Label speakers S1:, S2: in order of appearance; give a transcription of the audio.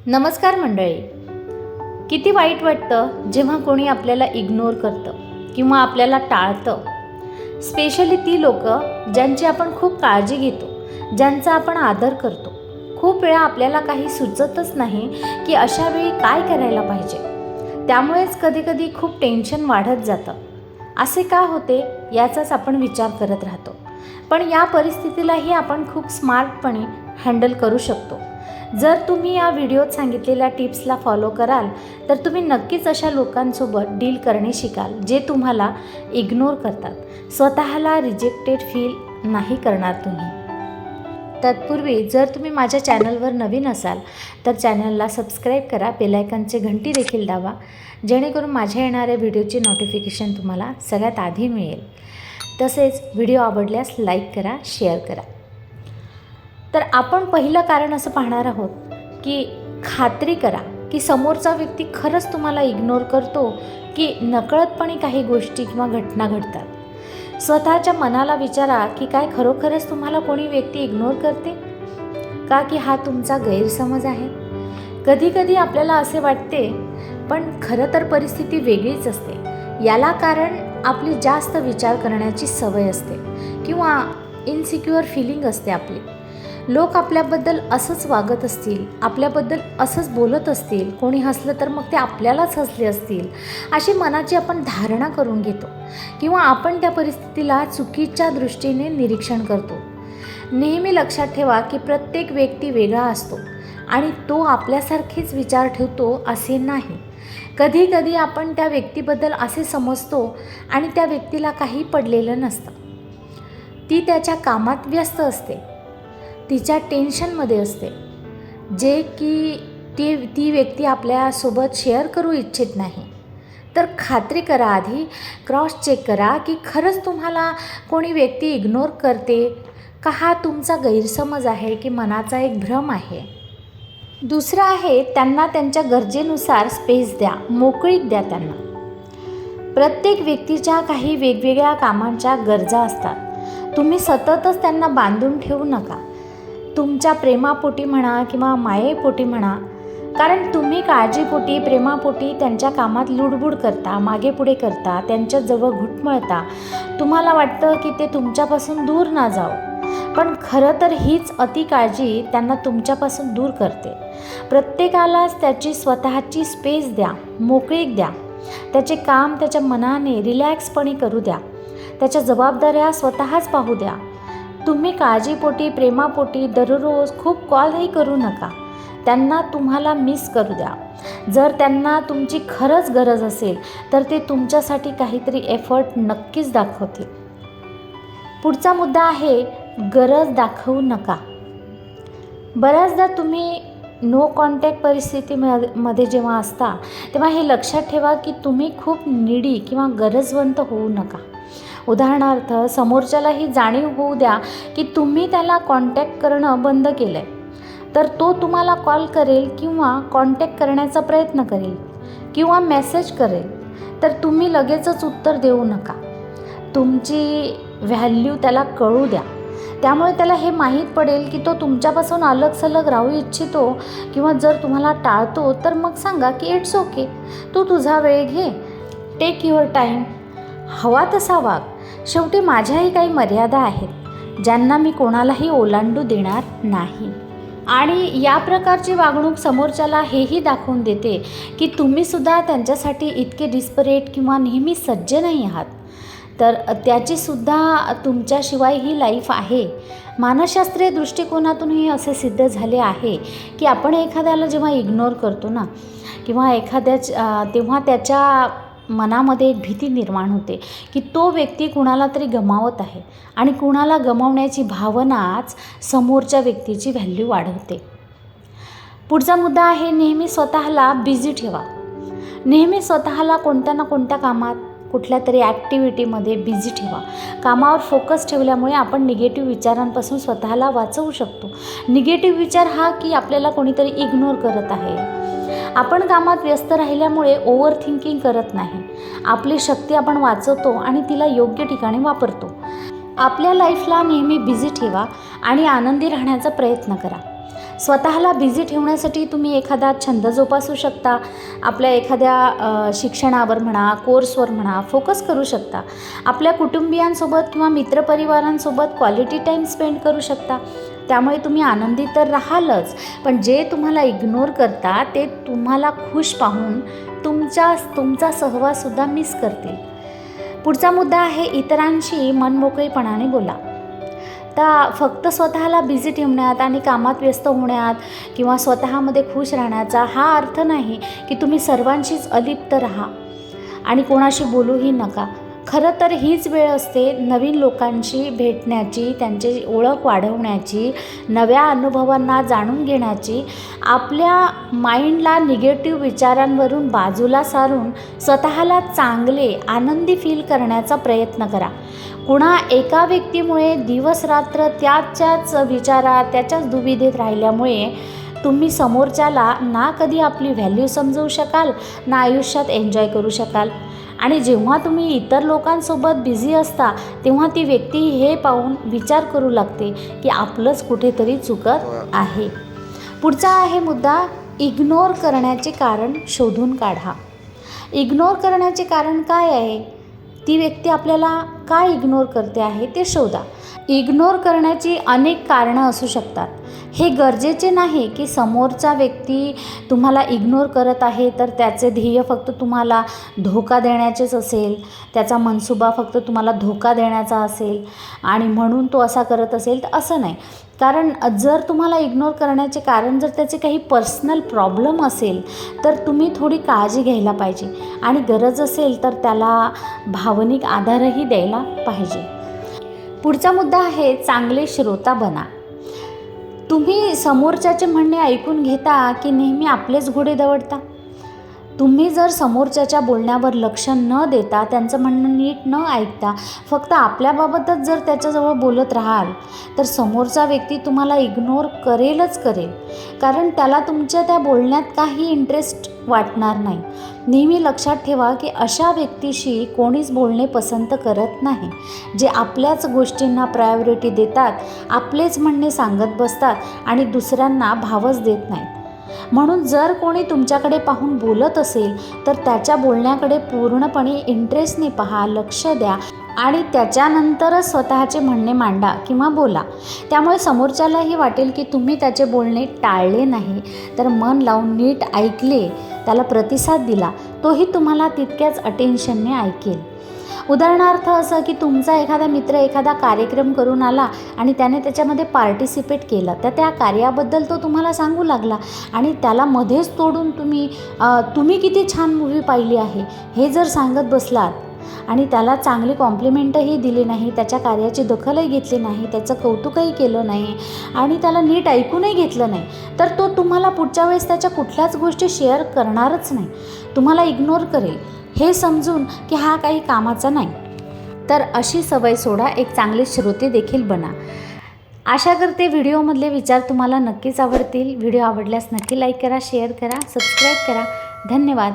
S1: नमस्कार मंडळी. किती वाईट वाटतं जेव्हा कोणी आपल्याला इग्नोर करतं किंवा आपल्याला टाळतं. स्पेशली ती लोकं ज्यांची आपण खूप काळजी घेतो, ज्यांचा आपण आदर करतो. खूप वेळा आपल्याला काही सुचतच नाही की अशा वेळी काय करायला पाहिजे. त्यामुळेच कधीकधी खूप टेन्शन वाढत जातं. असे का होते याचाच आपण विचार करत राहतो. पण या परिस्थितीलाही आपण खूप स्मार्टपणे हँडल करू शकतो. जर तुम्ही या व्हिडिओत सांगितलेल्या टिप्सला फॉलो कराल तर तुम्ही नक्कीच अशा लोकांसोबत डील करणे शिकाल जे तुम्हाला इग्नोर करतात. स्वतःला रिजेक्टेड फील नाही करणार तुम्ही. तत्पूर्वी जर तुम्ही माझ्या चॅनलवर नवीन असाल तर चॅनलला सबस्क्राईब करा, बेल आयकॉनची घंटी देखील दाबा, जेणेकरून माझ्या येणाऱ्या व्हिडिओची नोटिफिकेशन तुम्हाला सगळ्यात आधी मिळेल. तसेच व्हिडिओ आवडल्यास लाईक करा, शेअर करा. तर आपण पहिलं कारण असं पाहणार आहोत की खात्री करा की समोरचा व्यक्ती खरंच तुम्हाला इग्नोर करतो की नकळतपणे काही गोष्टी किंवा घटना घडतात. स्वतःच्या मनाला विचारा की काय खरोखरच तुम्हाला कोणी व्यक्ती इग्नोर करते का, की हा तुमचा गैरसमज आहे. कधी कधी आपल्याला असे वाटते, पण खरं तर परिस्थिती वेगळीच असते. याला कारण आपली जास्त विचार करण्याची सवय असते किंवा इनसिक्युअर फिलिंग असते आपली. लोक आपल्याबद्दल असंच वागत असतील, आपल्याबद्दल असंच बोलत असतील, कोणी हसलं तर मग ते आपल्यालाच हसले असतील, अशी मनाची आपण धारणा करून घेतो किंवा आपण त्या परिस्थितीला चुकीच्या दृष्टीने निरीक्षण करतो. नेहमी लक्षात ठेवा की प्रत्येक व्यक्ती वेगळा असतो आणि तो आपल्यासारखेच विचार ठेवतो असे नाही. कधी कधी आपण त्या व्यक्तीबद्दल असे समजतो आणि त्या व्यक्तीला काही पडलेलं नसतं. ती त्याच्या कामात व्यस्त असते, तिच्या टेन्शनमध्ये असते, जे की ती व्यक्ती आपल्यासोबत शेअर करू इच्छित नाही. तर खात्री करा, आधी क्रॉस चेक करा की खरंच तुम्हाला कोणी व्यक्ती इग्नोर करते का, हा तुमचा गैरसमज आहे की मनाचा एक भ्रम आहे. दुसरं आहे, त्यांना त्यांच्या गरजेनुसार स्पेस द्या, मोकळीक द्या त्यांना. प्रत्येक व्यक्तीच्या काही वेगवेगळ्या कामांच्या गरजा असतात. तुम्ही सततच त्यांना बांधून ठेवू नका, तुमच्या प्रेमापोटी म्हणा किंवा मायेपोटी म्हणा. कारण तुम्ही काळजीपोटी, प्रेमापोटी त्यांच्या कामात लुडबुड करता, मागे पुढे करता, त्यांच्याजवळ घुटमळता. तुम्हाला वाटतं की ते तुमच्यापासून दूर ना जावं, पण खरं तर हीच अति काळजी त्यांना तुमच्यापासून दूर करते. प्रत्येकालाच त्याची स्वतःची स्पेस द्या, मोकळीक द्या. त्याचे काम त्याच्या मनाने रिलॅक्सपणे करू द्या. त्याच्या जबाबदाऱ्या स्वतःच पाहू द्या. तुम्ही काळजीपोटी, प्रेमापोटी दररोज खूप कॉलही करू नका. त्यांना तुम्हाला मिस करू द्या. जर त्यांना तुमची खरंच गरज असेल तर ते तुमच्यासाठी काहीतरी एफर्ट नक्कीच दाखवतील. पुढचा मुद्दा आहे, गरज दाखवू नका. बऱ्याचदा तुम्ही नो कॉन्टॅक्ट परिस्थितीमध्ये जेव्हा असता तेव्हा हे लक्षात ठेवा की तुम्ही खूप निडी किंवा गरजवंत होऊ नका. उदाहरणार्थ, समोरच्यालाही जाणीव होऊ द्या की तुम्ही त्याला कॉन्टॅक्ट करणं बंद केलं आहे, तर तो तुम्हाला कॉल करेल किंवा कॉन्टॅक्ट करण्याचा प्रयत्न करेल किंवा मेसेज करेल, तर तुम्ही लगेचच उत्तर देऊ नका. तुमची व्हॅल्यू त्याला कळू द्या. त्यामुळे त्याला हे माहीत पडेल की तो तुमच्यापासून अलग सलग राहू इच्छितो किंवा जर तुम्हाला टाळतो तर मग सांगा की इट्स ओके, तू तुझा वेळ घे, टेक युअर टाईम, हवा तसा वाग. शेवटी माझ्याही काही मर्यादा आहेत ज्यांना मी कोणालाही ओलांडू देणार नाही. आणि या प्रकारची वागणूक समोरच्याला हेही दाखवून देते की तुम्हीसुद्धा त्यांच्यासाठी इतके डिस्परेट किंवा नेहमी सज्ज नाही आहात. तर त्याचीसुद्धा तुमच्याशिवाय ही लाईफ आहे. मानसशास्त्रीय दृष्टिकोनातूनही असे सिद्ध झाले आहे की आपण एखाद्याला जेव्हा इग्नोर करतो ना किंवा तेव्हा त्याच्या मनामध्ये एक भीती निर्माण होते की तो व्यक्ती कुणाला तरी गमावत आहे आणि कुणाला गमावण्याची भावनाच समोरच्या व्यक्तीची व्हॅल्यू वाढवते. पुढचा मुद्दा आहे, नेहमी स्वतःला बिझी ठेवा. नेहमी स्वतःला कोणत्या ना कोणत्या कामात, कुठल्या तरी ॲक्टिव्हिटीमध्ये बिझी ठेवा. कामावर फोकस ठेवल्यामुळे आपण निगेटिव्ह विचारांपासून स्वतःला वाचवू शकतो. निगेटिव्ह विचार हा की आपल्याला कोणीतरी इग्नोर करत आहे. आपण कामात व्यस्त राहिल्यामुळे ओव्हर थिंकिंग करत नाही. आपली शक्ती आपण वाचवतो आणि तिला योग्य ठिकाणी वापरतो. आपल्या लाईफला नेहमी बिझी ठेवा आणि आनंदी राहण्याचा प्रयत्न करा. स्वतःला बिझी ठेवण्यासाठी तुम्ही एखादा छंद जोपासू शकता, आपल्या एखाद्या शिक्षणावर म्हणा, कोर्सवर म्हणा फोकस करू शकता, आपल्या कुटुंबियांसोबत किंवा मित्रपरिवारांसोबत क्वालिटी टाईम स्पेंड करू शकता. त्यामुळे तुम्ही आनंदी तर राहालच, पण जे तुम्हाला इग्नोर करता ते तुम्हाला खुश पाहून तुमचा सहवाससुद्धा मिस करतील. पुढचा मुद्दा आहे इतरांशी मनमोकळेपणाने बोला. तर फक्त स्वतःला बिझी ठेवण्यात आणि कामात व्यस्त होण्यात किंवा स्वतःमध्ये खुश राहण्याचा हा अर्थ नाही की तुम्ही सर्वांशीच अलिप्त राहा आणि कोणाशी बोलूही नका. खरं तर हीच वेळ असते नवीन लोकांशी भेटण्याची, त्यांची ओळख वाढवण्याची, नव्या अनुभवांना जाणून घेण्याची. आपल्या माइंडला निगेटिव्ह विचारांवरून बाजूला सारून स्वतःला चांगले, आनंदी फील करण्याचा प्रयत्न करा. कुणा एका व्यक्तीमुळे दिवसरात्र त्याच्याच विचारात, त्याच्याच दुविधेत राहिल्यामुळे तुम्ही समोरच्याला ना कधी आपली व्हॅल्यू समजवू शकाल, ना आयुष्यात एन्जॉय करू शकाल. आणि जेव्हा तुम्ही इतर लोकांसोबत बिझी असता तेव्हा ती व्यक्ती हे पाहून विचार करू लागते की आपलंच कुठेतरी चुकत आहे. पुढचा आहे मुद्दा, इग्नोर करण्याचे कारण शोधून काढा. इग्नोर करण्याचे कारण काय आहे? ती व्यक्ती आपल्याला काय इग्नोर करते आहे ते शोधा. इग्नोर करण्याची अनेक कारणं असू शकतात. हे गरजेचे नाही की समोरचा व्यक्ती तुम्हाला इग्नोर करत आहे तर त्याचे ध्येय फक्त तुम्हाला धोका देण्याचेच असेल, त्याचा मनसुबा फक्त तुम्हाला धोका देण्याचा असेल आणि म्हणून तो असा करत असेल, तर असं नाही. कारण जर तुम्हाला इग्नोर करण्याचे कारण जर त्याचे काही पर्सनल प्रॉब्लेम असेल तर तुम्ही थोडी काळजी घ्यायला पाहिजे आणि गरज असेल तर त्याला भावनिक आधारही द्यायला पाहिजे. पुढचा मुद्दा आहे चांगले श्रोता बना. तुम्ही समोरच्याचे म्हणणे ऐकून घेता की नेहमी आपलेच घोडे दवडता? तुम्ही जर समोरच्याच्या बोलण्यावर लक्ष न देता, त्यांचं म्हणणं नीट न ऐकता फक्त आपल्याबाबतच जर त्याच्याजवळ बोलत राहाल तर समोरचा व्यक्ती तुम्हाला इग्नोर करेलच करेल, कारण त्याला तुमच्या त्या बोलण्यात काही इंटरेस्ट वाटणार नाही. नेहमी लक्षात ठेवा की अशा व्यक्तीशी कोणीच बोलणे पसंत करत नाही, जे आपल्याच गोष्टींना प्रायोरिटी देतात, आपलेच म्हणणे सांगत बसतात आणि दुसऱ्यांना भावच देत नाहीत. म्हणून जर कोणी तुमच्याकडे पाहून बोलत असेल तर त्याच्या बोलण्याकडे पूर्णपणे इंटरेस्टने पहा, लक्ष द्या आणि त्याच्यानंतरच स्वतःचे म्हणणे मांडा किंवा बोला. त्यामुळे समोरच्यालाही वाटेल की तुम्ही त्याचे बोलणे टाळले नाही तर मन लावून नीट ऐकले, त्याला प्रतिसाद दिला, तोही तुम्हाला तितक्याच अटेन्शनने ऐकेल. उदाहरणार्थ असं की तुमचा एखादा मित्र एखादा कार्यक्रम करून आला आणि त्याने त्याच्यामध्ये पार्टिसिपेट केलं, तर त्या कार्याबद्दल तो तुम्हाला सांगू लागला आणि त्याला मध्येच तोडून तुम्ही किती छान मूव्ही पाहिली आहे हे जर सांगत बसलात आणि त्याला चांगली कॉम्प्लिमेंटही दिली नाही, त्याच्या कार्याची दखलही घेतली नाही, त्याचं कौतुकही केलं नाही आणि त्याला नीट ऐकूनही घेतलं नाही, तर तो तुम्हाला पुढच्या वेळेस त्याच्या कुठल्याच गोष्टी शेअर करणारच नाही, तुम्हाला इग्नोर करेल. हे समजून की हा काही कामाचा नाही. तर अशी सवय सोडा, एक चांगले श्रोते देखील बना. आशा करते व्हिडिओमधले विचार तुम्हाला नक्कीच आवडतील. व्हिडिओ आवडल्यास नक्की लाईक करा, शेअर करा, सबस्क्राईब करा. धन्यवाद.